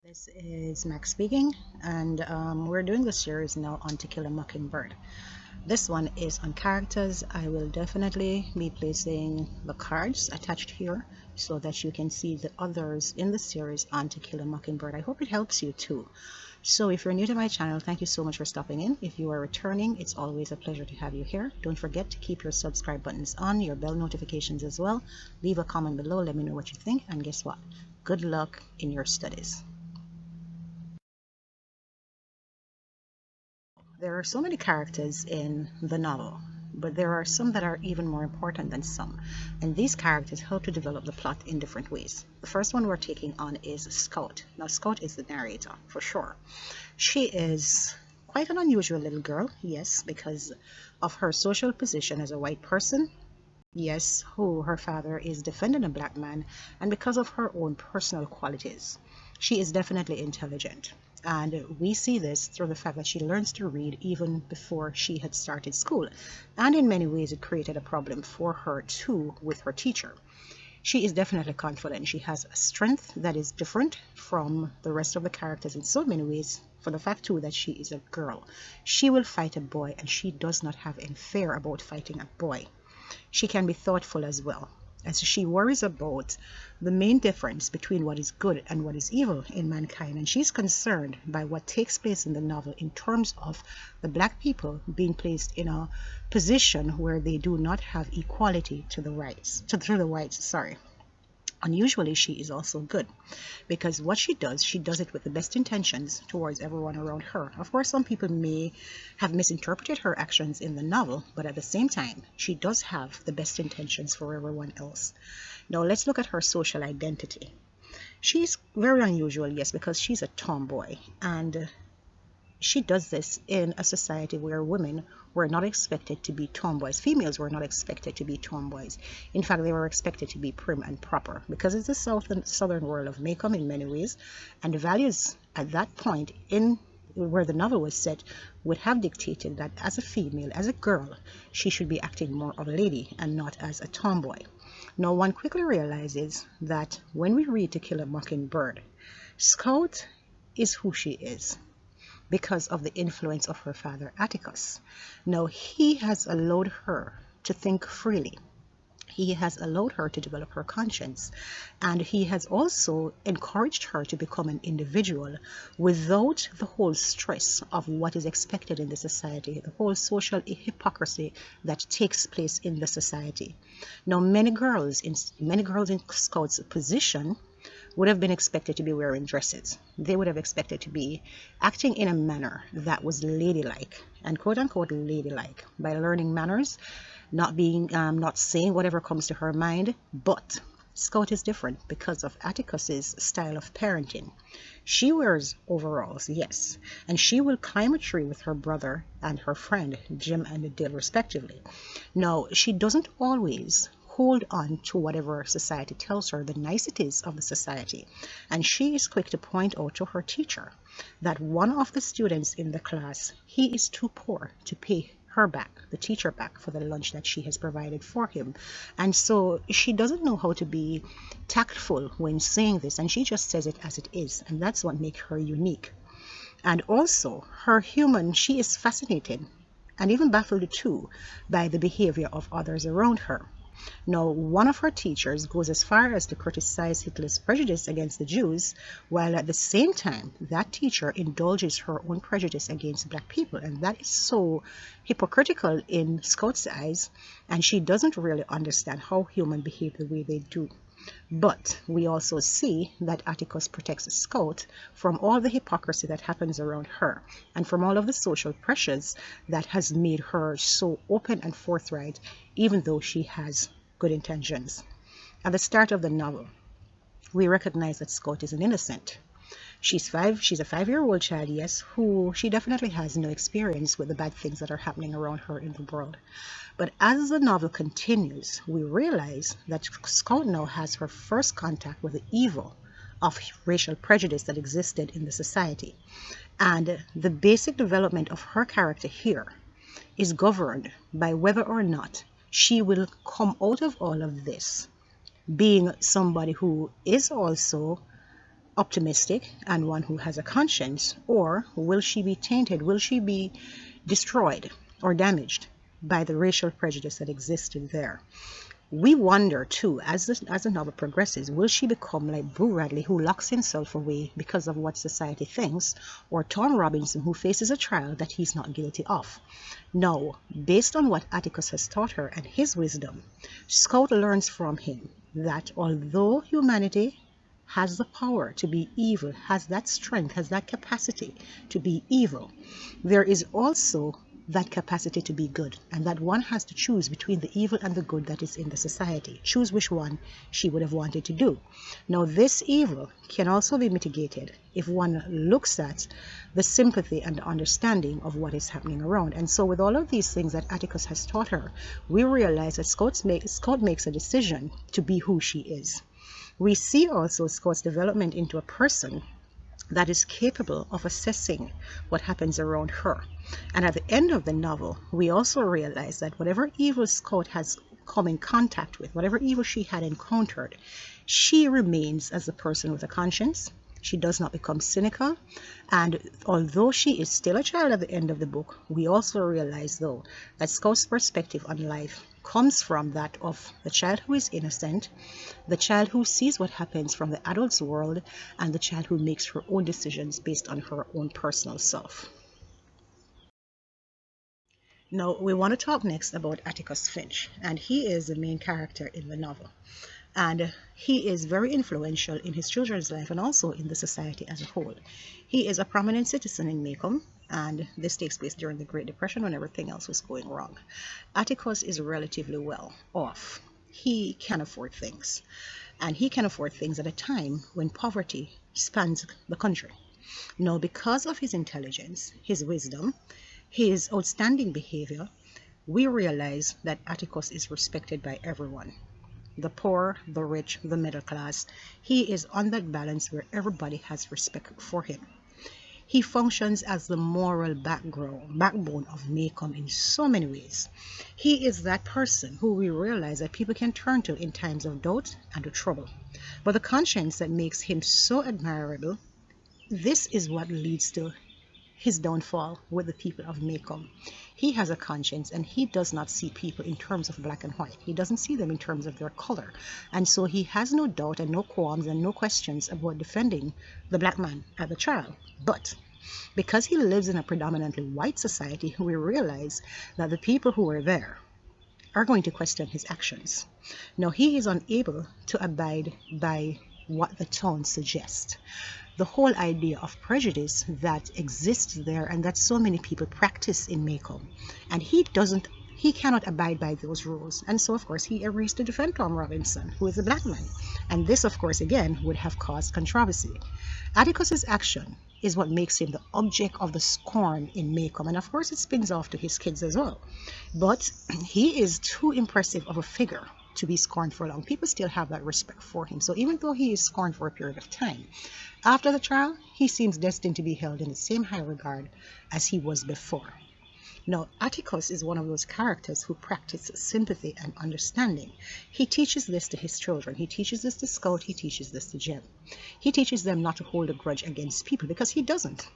This is Max speaking, and we're doing the series now on To Kill a Mockingbird. This one is on characters. I will definitely be placing the cards attached here so that you can see the others in the series on To Kill a Mockingbird. I hope it helps you too. So if you're new to my channel, thank you so much for stopping in. If you are returning, it's always a pleasure to have you here. Don't forget to keep your subscribe buttons on, your bell notifications as well. Leave a comment below, let me know what you think, and guess what? Good luck in your studies. There are so many characters in the novel, but there are some that are even more important than some, and these characters help to develop the plot in different ways. The first one we're taking on is Scout. Now, Scout is the narrator, for sure. She is quite an unusual little girl, yes, because of her social position as a white person, yes, who her father is defending a black man, and because of her own personal qualities. She is definitely intelligent. And we see this through the fact that she learns to read even before she had started school. And in many ways, it created a problem for her too with her teacher. She is definitely confident. She has a strength that is different from the rest of the characters in so many ways, for the fact too that she is a girl. She will fight a boy, and she does not have any fear about fighting a boy. She can be thoughtful as well, as she worries about the main difference between what is good and what is evil in mankind, and she's concerned by what takes place in the novel in terms of the black people being placed in a position where they do not have equality to the rights to the whites, sorry. Unusually, she is also good, because what she does it with the best intentions towards everyone around her. Of course, some people may have misinterpreted her actions in the novel, but at the same time, she does have the best intentions for everyone else. Now, let's look at her social identity. She's very unusual, yes, because she's a tomboy, and she does this in a society where women were not expected to be tomboys. Females were not expected to be tomboys. In fact, they were expected to be prim and proper, because it's the southern world of Macomb in many ways, and the values at that point in where the novel was set would have dictated that as a female, as a girl, she should be acting more of a lady and not as a tomboy. Now, one quickly realizes that when we read To Kill a Mockingbird, Scout is who she is because of the influence of her father, Atticus. Now, he has allowed her to think freely. He has allowed her to develop her conscience, and he has also encouraged her to become an individual without the whole stress of what is expected in the society, the whole social hypocrisy that takes place in the society. Now, many girls in Scout's position would have been expected to be wearing dresses. They would have expected to be acting in a manner that was ladylike, and quote unquote ladylike, by learning manners, not saying whatever comes to her mind. But Scout is different because of Atticus's style of parenting. She wears overalls, yes, and she will climb a tree with her brother and her friend Jim and Dale respectively. Now, she doesn't always hold on to whatever society tells her, the niceties of the society. And she is quick to point out to her teacher that one of the students in the class, he is too poor to pay her back, the teacher back, for the lunch that she has provided for him. And so she doesn't know how to be tactful when saying this, and she just says it as it is, and that's what makes her unique. And also, she is fascinated and even baffled too by the behavior of others around her. Now, one of her teachers goes as far as to criticize Hitler's prejudice against the Jews, while at the same time, that teacher indulges her own prejudice against black people. And that is so hypocritical in Scout's eyes, and she doesn't really understand how humans behave the way they do. But we also see that Atticus protects Scout from all the hypocrisy that happens around her, and from all of the social pressures that has made her so open and forthright, even though she has good intentions. At the start of the novel, we recognize that Scout is an innocent. She's a 5-year-old child, yes, who she definitely has no experience with the bad things that are happening around her in the world. But as the novel continues, we realize that Scout now has her first contact with the evil of racial prejudice that existed in the society. And the basic development of her character here is governed by whether or not she will come out of all of this being somebody who is also optimistic and one who has a conscience, or will she be tainted? Will she be destroyed or damaged by the racial prejudice that existed there? We wonder too, as the novel progresses, will she become like Boo Radley, who locks himself away because of what society thinks, or Tom Robinson, who faces a trial that he's not guilty of? No, based on what Atticus has taught her and his wisdom, Scout learns from him that although humanity has the power to be evil, has that strength, has that capacity to be evil, there is also that capacity to be good, and that one has to choose between the evil and the good that is in the society. Choose which one she would have wanted to do. Now, this evil can also be mitigated if one looks at the sympathy and the understanding of what is happening around. And so with all of these things that Atticus has taught her, we realize that Scout makes a decision to be who she is. We see also Scout's development into a person that is capable of assessing what happens around her. And at the end of the novel, we also realize that whatever evil Scout has come in contact with, whatever evil she had encountered, she remains as a person with a conscience. She does not become cynical. And although she is still a child at the end of the book, we also realize, though, that Scout's perspective on life comes from that of the child who is innocent, the child who sees what happens from the adult's world, and the child who makes her own decisions based on her own personal self. Now, we want to talk next about Atticus Finch, and he is the main character in the novel. And he is very influential in his children's life and also in the society as a whole. He is a prominent citizen in Macomb, and this takes place during the Great Depression when everything else was going wrong. Atticus is relatively well off. He can afford things, and he can afford things at a time when poverty spans the country. Now, because of his intelligence, his wisdom, his outstanding behavior, we realize that Atticus is respected by everyone. The poor, the rich, the middle class. He is on that balance where everybody has respect for him. He functions as the moral backbone of Macomb in so many ways. He is that person who we realize that people can turn to in times of doubt and of trouble. But the conscience that makes him so admirable, this is what leads to his downfall with the people of Macomb. He has a conscience, and he does not see people in terms of black and white. He doesn't see them in terms of their color. And so he has no doubt and no qualms and no questions about defending the black man at the trial. But because he lives in a predominantly white society, we realize that the people who are there are going to question his actions. Now, he is unable to abide by what the tone suggests. The whole idea of prejudice that exists there and that so many people practice in Macomb. And he cannot abide by those rules. And so, of course, he agrees to defend Tom Robinson, who is a black man. And this, of course, again, would have caused controversy. Atticus's action is what makes him the object of the scorn in Macomb. And of course, it spins off to his kids as well. But he is too impressive of a figure to be scorned for long. People still have that respect for him. So even though he is scorned for a period of time, after the trial, he seems destined to be held in the same high regard as he was before. Now, Atticus is one of those characters who practices sympathy and understanding. He teaches this to his children. He teaches this to Scout. He teaches this to Jem. He teaches them not to hold a grudge against people because he doesn't.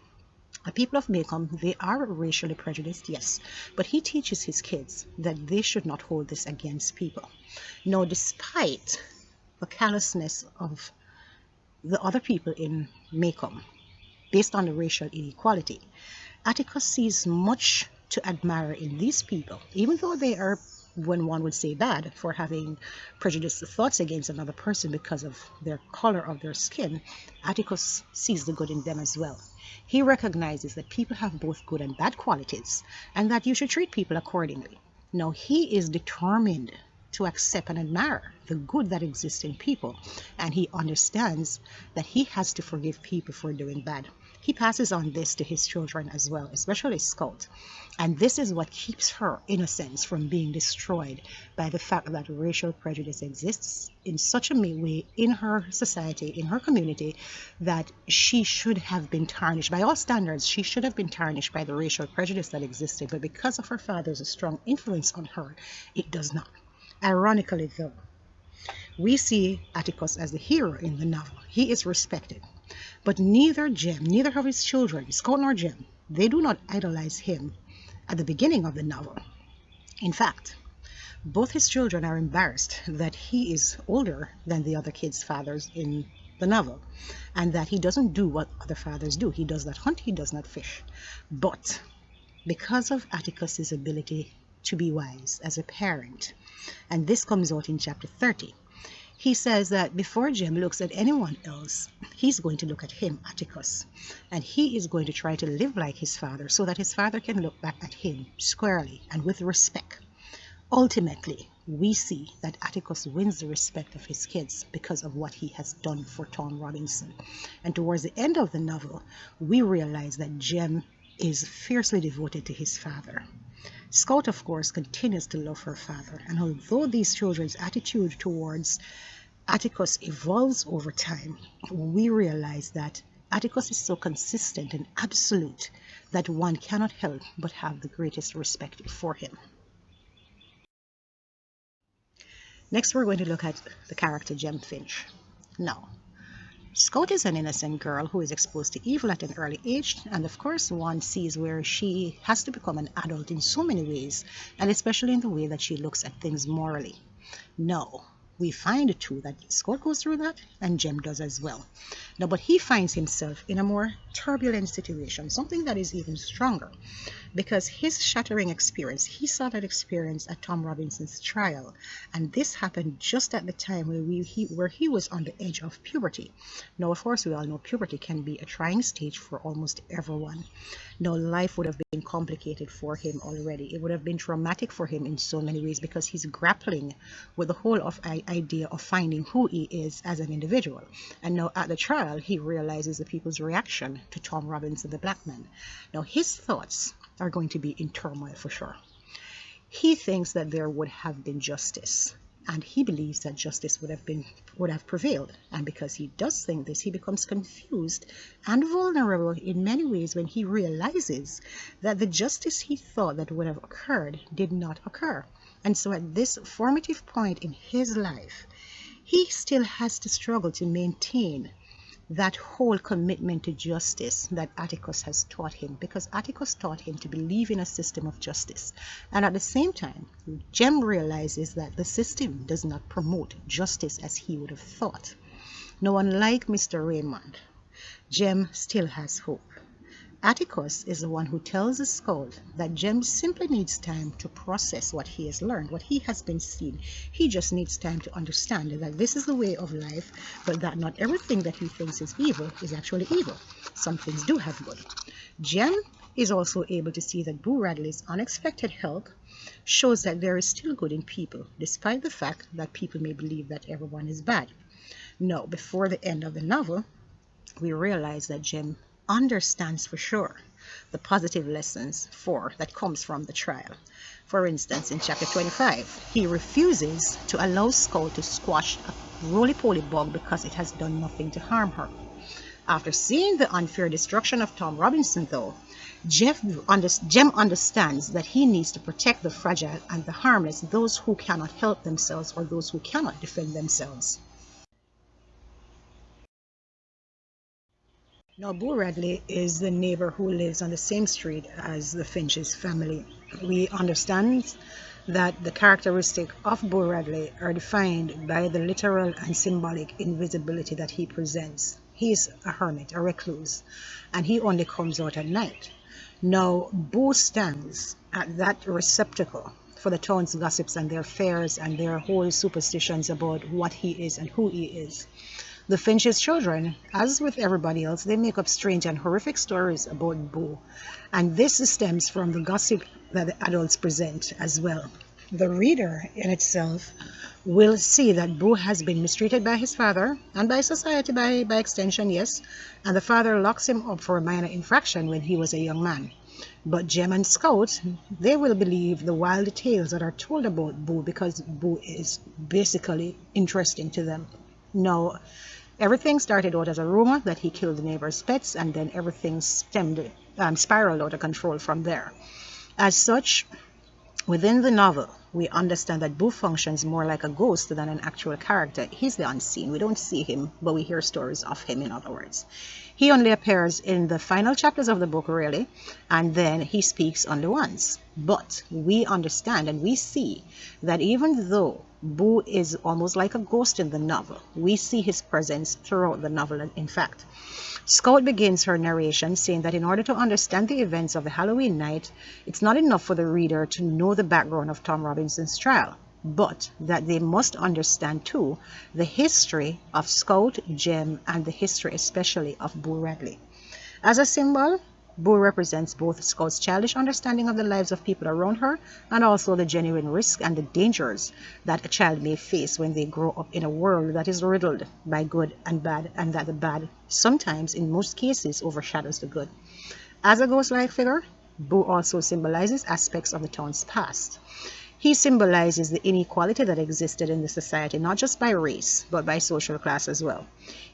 The people of Macomb, they are racially prejudiced, yes, but he teaches his kids that they should not hold this against people. Now, despite the callousness of the other people in Macomb, based on the racial inequality, Atticus sees much to admire in these people, even though they are, when one would say, bad for having prejudiced thoughts against another person because of their color of their skin. Atticus sees the good in them as well. He recognizes that people have both good and bad qualities, and that you should treat people accordingly. Now, he is determined to accept and admire the good that exists in people, and he understands that he has to forgive people for doing bad. He passes on this to his children as well, especially Scout. And this is what keeps her innocence from being destroyed by the fact that racial prejudice exists in such a way in her society, in her community, that she should have been tarnished. By all standards, she should have been tarnished by the racial prejudice that existed. But because of her father's strong influence on her, it does not. Ironically, though, we see Atticus as the hero in the novel. He is respected. But neither Jem, neither of his children, Scout nor Jem, they do not idolize him at the beginning of the novel. In fact, both his children are embarrassed that he is older than the other kids' fathers in the novel, and that he doesn't do what other fathers do. He does not hunt, he does not fish. But because of Atticus's ability to be wise as a parent, and this comes out in chapter 30, he says that before Jem looks at anyone else, he's going to look at him, Atticus, and he is going to try to live like his father so that his father can look back at him squarely and with respect. Ultimately, we see that Atticus wins the respect of his kids because of what he has done for Tom Robinson. And towards the end of the novel, we realize that Jem is fiercely devoted to his father. Scout, of course, continues to love her father, and although these children's attitude towards Atticus evolves over time, we realize that Atticus is so consistent and absolute that one cannot help but have the greatest respect for him. Next, we're going to look at the character Jem Finch. Now, Scout is an innocent girl who is exposed to evil at an early age, and of course one sees where she has to become an adult in so many ways, and especially in the way that she looks at things morally. No, we find too that Scout goes through that, and Jem does as well. Now, but he finds himself in a more turbulent situation, something that is even stronger, because his shattering experience, he saw that experience at Tom Robinson's trial, and this happened just at the time where he was on the edge of puberty. Now, of course, we all know puberty can be a trying stage for almost everyone. Now, life would have been complicated for him already. It would have been traumatic for him in so many ways because he's grappling with the whole idea of finding who he is as an individual. And now at the trial, he realizes the people's reaction to Tom Robinson, the black man. Now, his thoughts are going to be in turmoil for sure. He thinks that there would have been justice, and he believes that justice would have prevailed. And because he does think this, he becomes confused and vulnerable in many ways when he realizes that the justice he thought that would have occurred did not occur. And so at this formative point in his life, he still has to struggle to maintain that whole commitment to justice that Atticus has taught him, because Atticus taught him to believe in a system of justice. And at the same time, Jem realizes that the system does not promote justice as he would have thought. Now, unlike Mr. Raymond, Jem still has hope. Atticus is the one who tells the Scout that Jem simply needs time to process what he has learned, what he has been seeing. He just needs time to understand that this is the way of life, but that not everything that he thinks is evil is actually evil. Some things do have good. Jem is also able to see that Boo Radley's unexpected help shows that there is still good in people, despite the fact that people may believe that everyone is bad. Now, before the end of the novel, we realize that Jem understands for sure the positive lessons that comes from the trial. For instance, in chapter 25, he refuses to allow Scout to squash a roly-poly bug because it has done nothing to harm her. After seeing the unfair destruction of Tom Robinson, though, Jem understands that he needs to protect the fragile and the harmless, those who cannot help themselves or those who cannot defend themselves. Now, Boo Radley is the neighbor who lives on the same street as the Finch's family. We understand that the characteristics of Boo Radley are defined by the literal and symbolic invisibility that he presents. He is a hermit, a recluse, and he only comes out at night. Now, Boo stands at that receptacle for the town's gossips and their fears and their whole superstitions about what he is and who he is. The Finch's children, as with everybody else, they make up strange and horrific stories about Boo, and this stems from the gossip that the adults present as well. The reader in itself will see that Boo has been mistreated by his father and by society by extension, yes, and the father locks him up for a minor infraction when he was a young man. But Jem and Scout, they will believe the wild tales that are told about Boo because Boo is basically interesting to them. Now, everything started out as a rumor that he killed the neighbor's pets, and then everything spiraled out of control from there. As such, Within the novel, we understand that Boo functions more like a ghost than an actual character. He's the unseen. We don't see him, but we hear stories of him, in other words. He only appears in the final chapters of the book, really, and then he speaks only once. But we understand and we see that even though Boo is almost like a ghost in the novel, we see his presence throughout the novel, in fact. Scout begins her narration saying that in order to understand the events of the Halloween night, it's not enough for the reader to know the background of Tom Robinson's trial, but that they must understand too the history of Scout, Jem, and the history especially of Boo Radley. As a symbol, Boo represents both Scout's childish understanding of the lives of people around her and also the genuine risk and the dangers that a child may face when they grow up in a world that is riddled by good and bad, and that the bad sometimes, in most cases, overshadows the good. As a ghost-like figure, Boo also symbolizes aspects of the town's past. He symbolizes the inequality that existed in the society, not just by race, but by social class as well.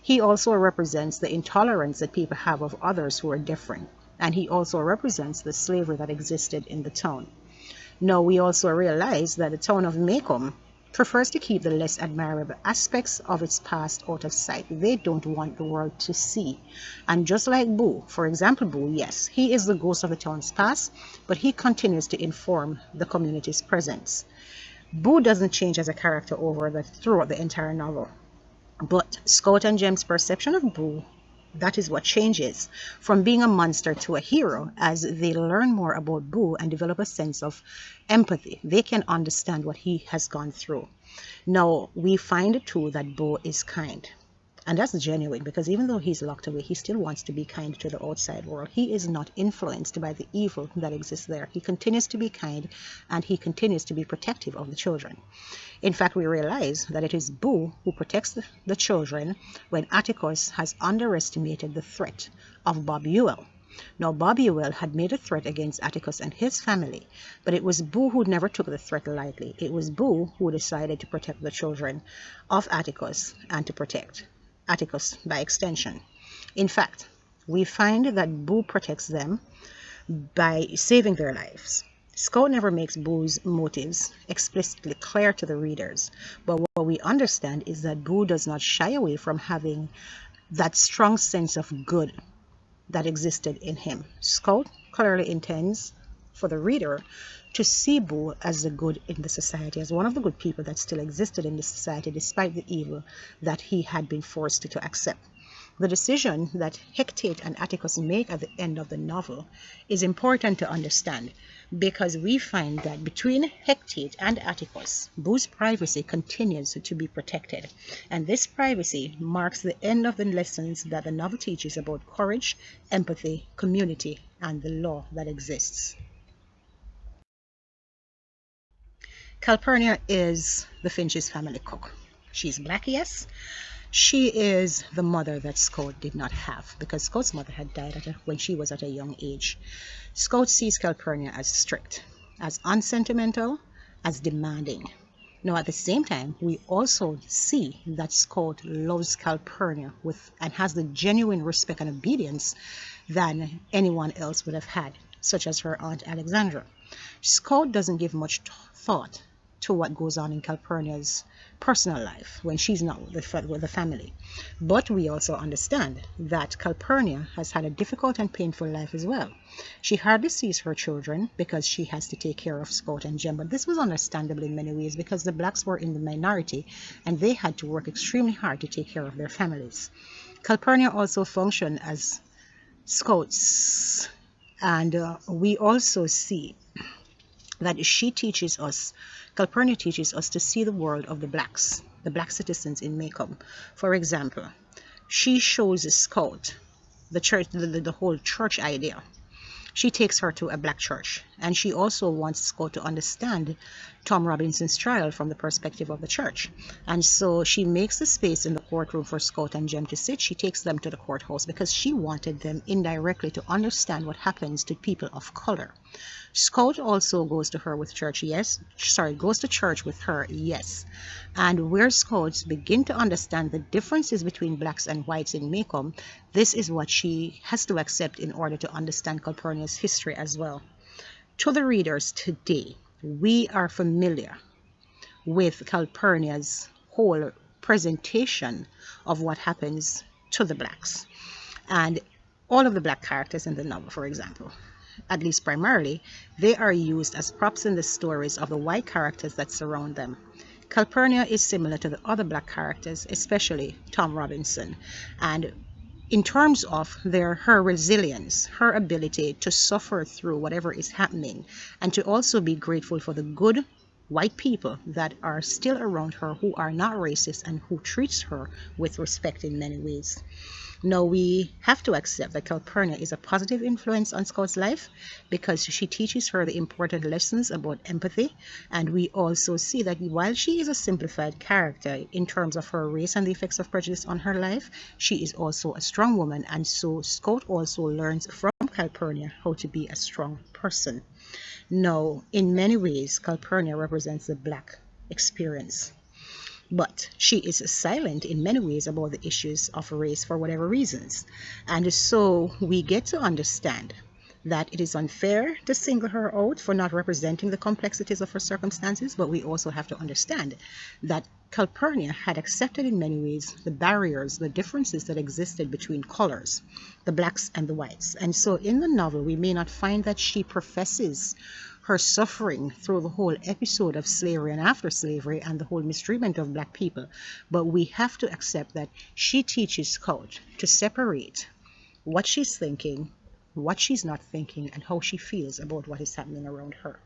He also represents the intolerance that people have of others who are different, and he also represents the slavery that existed in the town. Now, we also realize that the town of Macomb prefers to keep the less admirable aspects of its past out of sight. They don't want the world to see. And just like Boo, for example, Boo, yes, he is the ghost of the town's past, but he continues to inform the community's presence. Boo doesn't change as a character throughout the entire novel. But Scout and Jem's perception of Boo, that is what changes from being a monster to a hero as they learn more about Boo and develop a sense of empathy. They can understand what he has gone through. Now, we find too that Boo is kind. And that's genuine because even though he's locked away, he still wants to be kind to the outside world. He is not influenced by the evil that exists there. He continues to be kind and he continues to be protective of the children. In fact, we realize that it is Boo who protects the children when Atticus has underestimated the threat of Bob Ewell. Now, Bob Ewell had made a threat against Atticus and his family, but it was Boo who never took the threat lightly. It was Boo who decided to protect the children of Atticus and to protect Atticus by extension. In fact, we find that Boo protects them by saving their lives. Scout never makes Boo's motives explicitly clear to the readers, but what we understand is that Boo does not shy away from having that strong sense of good that existed in him. Scout clearly intends for the reader to see Boo as the good in the society, as one of the good people that still existed in the society despite the evil that he had been forced to accept. The decision that Hecate and Atticus make at the end of the novel is important to understand because we find that between Hecate and Atticus, Boo's privacy continues to be protected. And this privacy marks the end of the lessons that the novel teaches about courage, empathy, community, and the law that exists. Calpurnia is the Finch's family cook. She's black, yes. She is the mother that Scout did not have because Scout's mother had died when she was at a young age. Scout sees Calpurnia as strict, as unsentimental, as demanding. Now, at the same time, we also see that Scout loves Calpurnia and has the genuine respect and obedience than anyone else would have had, such as her aunt Alexandra. Scout doesn't give much thought to what goes on in Calpurnia's personal life when she's not with the family. But we also understand that Calpurnia has had a difficult and painful life as well. She hardly sees her children because she has to take care of Scout and Jem. But this was understandable in many ways because the blacks were in the minority and they had to work extremely hard to take care of their families. Calpurnia also functioned as Scouts, and we also see that Calpurnia teaches us to see the world of the black citizens in Macomb. For example, she shows Scout the church, the whole church idea. She takes her to a black church, and she also wants Scout to understand Tom Robinson's trial from the perspective of the church. And so she makes the space in the courtroom for Scout and Jem to sit. She takes them to the courthouse because she wanted them indirectly to understand what happens to people of color. Scout also goes to church with her, yes. And where Scouts begin to understand the differences between blacks and whites in Macomb, this is what she has to accept in order to understand Calpurnia's history as well. To the readers today, We are familiar with Calpurnia's whole presentation of what happens to the blacks. And all of the black characters in the novel, for example, at least primarily, they are used as props in the stories of the white characters that surround them. Calpurnia is similar to the other black characters, especially Tom Robinson, and in terms of her resilience, her ability to suffer through whatever is happening, and to also be grateful for the good white people that are still around her, who are not racist and who treats her with respect in many ways. Now, we have to accept that Calpurnia is a positive influence on Scout's life because she teaches her the important lessons about empathy. And we also see that while she is a simplified character in terms of her race and the effects of prejudice on her life, she is also a strong woman. And so Scout also learns from Calpurnia how to be a strong person. Now, in many ways, Calpurnia represents the black experience. But she is silent in many ways about the issues of race for whatever reasons. And so we get to understand that it is unfair to single her out for not representing the complexities of her circumstances, but we also have to understand that Calpurnia had accepted in many ways the barriers, the differences that existed between colors, the blacks and the whites. And so in the novel, we may not find that she professes her suffering through the whole episode of slavery and after slavery and the whole mistreatment of black people. But we have to accept that she teaches Scout to separate what she's thinking, what she's not thinking, and how she feels about what is happening around her.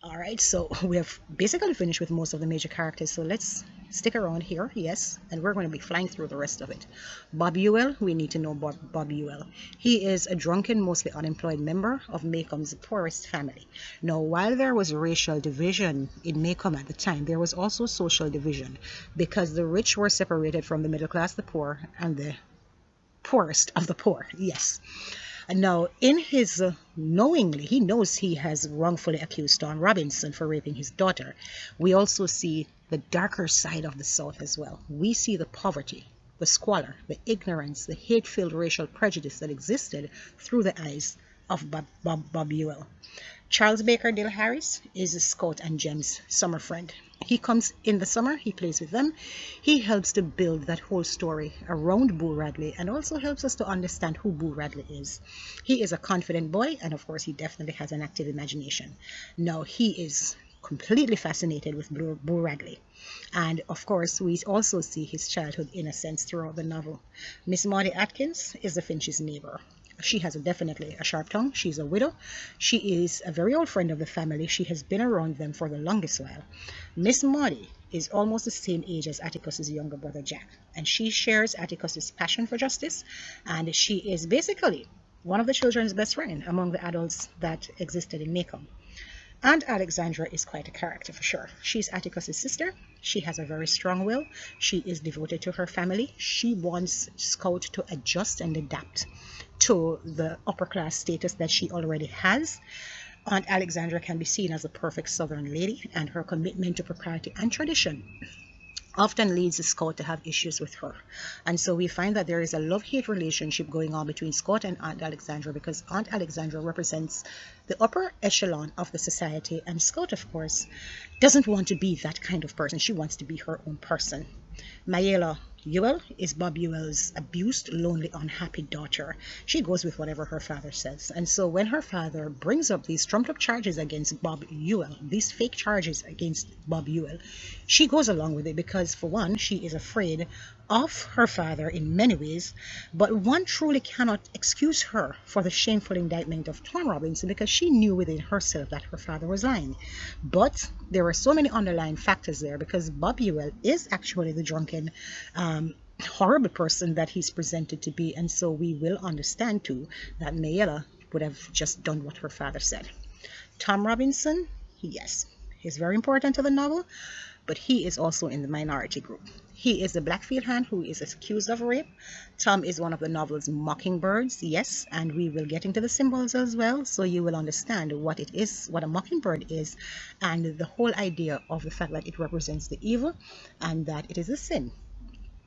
All right, so we have basically finished with most of the major characters, so let's stick around here, yes, and we're going to be flying through the rest of it. Bob Ewell, we need to know Bob Ewell. He is a drunken, mostly unemployed member of Macomb's poorest family. Now, while there was racial division in Macomb at the time, there was also social division because the rich were separated from the middle class, the poor, and the poorest of the poor, yes. And now, in his knowingly, he knows he has wrongfully accused Tom Robinson for raping his daughter. We also see the darker side of the South as well. We see the poverty, the squalor, the ignorance, the hate-filled racial prejudice that existed through the eyes of Bob Ewell. Charles Baker Dale Harris is Scout and Jem's summer friend. He comes in the summer, he plays with them. He helps to build that whole story around Boo Radley and also helps us to understand who Boo Radley is. He is a confident boy, and of course he definitely has an active imagination. Now, he is completely fascinated with Boo Radley. And of course, we also see his childhood innocence throughout the novel. Miss Maudie Atkins is the Finch's neighbor. She has definitely a sharp tongue. She's a widow. She is a very old friend of the family. She has been around them for the longest while. Miss Maudie is almost the same age as Atticus's younger brother Jack, and she shares Atticus's passion for justice, and she is basically one of the children's best friend among the adults that existed in Macomb. Aunt Alexandra is quite a character for sure. She's Atticus's sister. She has a very strong will. She is devoted to her family. She wants Scout to adjust and adapt to the upper class status that she already has. Aunt Alexandra can be seen as a perfect Southern lady, and her commitment to propriety and tradition often leads Scout to have issues with her. And so we find that there is a love-hate relationship going on between Scout and Aunt Alexandra because Aunt Alexandra represents the upper echelon of the society, and Scout, of course, doesn't want to be that kind of person. She wants to be her own person. Mayela Ewell is Bob Ewell's abused, lonely, unhappy daughter. She goes with whatever her father says. And so when her father brings up these trumped up charges against Bob Ewell, these fake charges against Bob Ewell, she goes along with it because, for one, she is afraid of her father in many ways, but one truly cannot excuse her for the shameful indictment of Tom Robinson because she knew within herself that her father was lying. But there were so many underlying factors there because Bob Ewell is actually the drunken, horrible person that he's presented to be, and so we will understand too that Mayella would have just done what her father said. Tom Robinson, yes, he's very important to the novel, but he is also in the minority group. He is the Blackfield hand who is accused of rape. Tom is one of the novel's mockingbirds, yes, and we will get into the symbols as well, so you will understand what it is, what a mockingbird is, and the whole idea of the fact that it represents the evil and that it is a sin.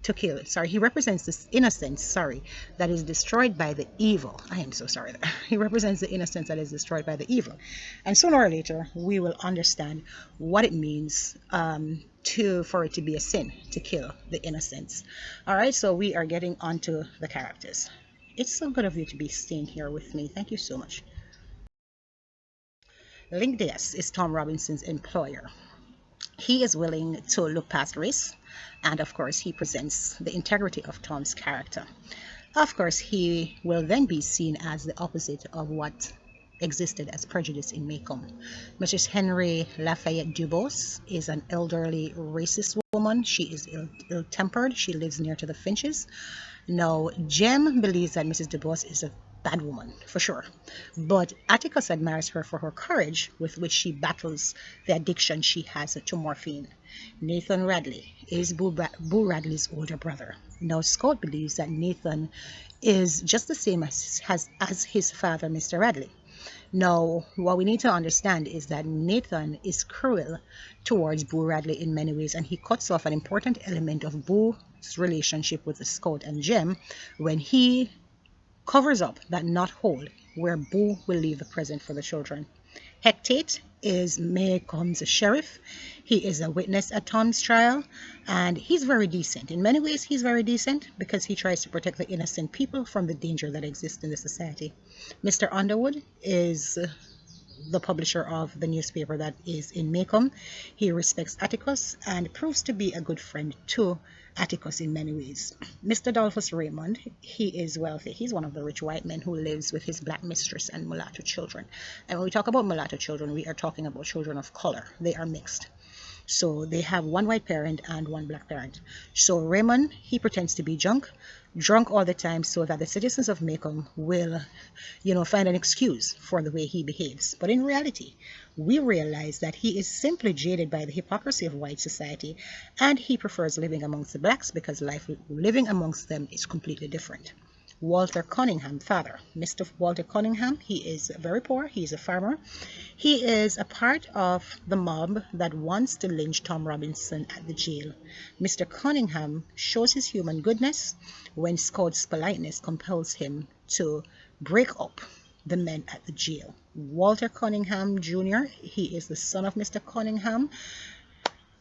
to kill. Sorry, he represents this innocence, sorry, that is destroyed by the evil. I am so sorry. He represents the innocence that is destroyed by the evil. And sooner or later, we will understand what it means for it to be a sin to kill the innocents. All right, so we are getting onto the characters. It's so good of you to be staying here with me. Thank you so much. Linkdeus is Tom Robinson's employer. He is willing to look past race, and of course he presents the integrity of Tom's character. Of course, he will then be seen as the opposite of what existed as prejudice in Macomb. Mrs. Henry Lafayette Dubose is an elderly racist woman. She is ill-tempered. She lives near to the Finches. Now, Jem believes that Mrs. Dubose is a bad woman, for sure. But Atticus admires her for her courage with which she battles the addiction she has to morphine. Nathan Radley is Boo Radley's older brother. Now, Scott believes that Nathan is just the same as his father, Mr. Radley. Now, what we need to understand is that Nathan is cruel towards Boo Radley in many ways, and he cuts off an important element of Boo's relationship with the Scout and Jem when he covers up that knot hole where Boo will leave the present for the children. Hectate is Macomb's sheriff. He is a witness at Tom's trial, and he's very decent. In many ways, he's very decent because he tries to protect the innocent people from the danger that exists in the society. Mr. Underwood is the publisher of the newspaper that is in Macomb. He respects Atticus and proves to be a good friend to Atticus in many ways. Mr. Dolphus Raymond, he is wealthy. He's one of the rich white men who lives with his black mistress and mulatto children. And when we talk about mulatto children, we are talking about children of color. They are mixed. So they have one white parent and one black parent. So Raymond, he pretends to be drunk all the time so that the citizens of Macomb will, find an excuse for the way he behaves. But in reality, we realize that he is simply jaded by the hypocrisy of white society, and he prefers living amongst the blacks because life living amongst them is completely different. Walter Cunningham, father. Mr. Walter Cunningham, he is very poor. He's a farmer. He is a part of the mob that wants to lynch Tom Robinson at the jail. Mr. Cunningham shows his human goodness when Scout's politeness compels him to break up the men at the jail. Walter Cunningham Jr., he is the son of Mr. Cunningham.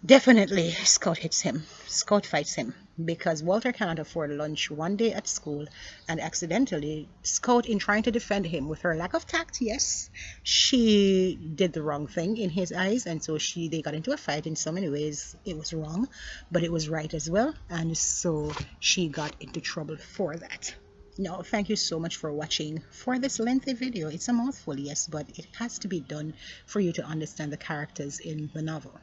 Definitely, Scout fights him because Walter cannot afford lunch one day at school, and accidentally, Scout, in trying to defend him with her lack of tact, yes, she did the wrong thing in his eyes, and so they got into a fight. In so many ways, it was wrong, but it was right as well, and so she got into trouble for that. No, thank you so much for watching for this lengthy video. It's a mouthful, yes, but it has to be done for you to understand the characters in the novel.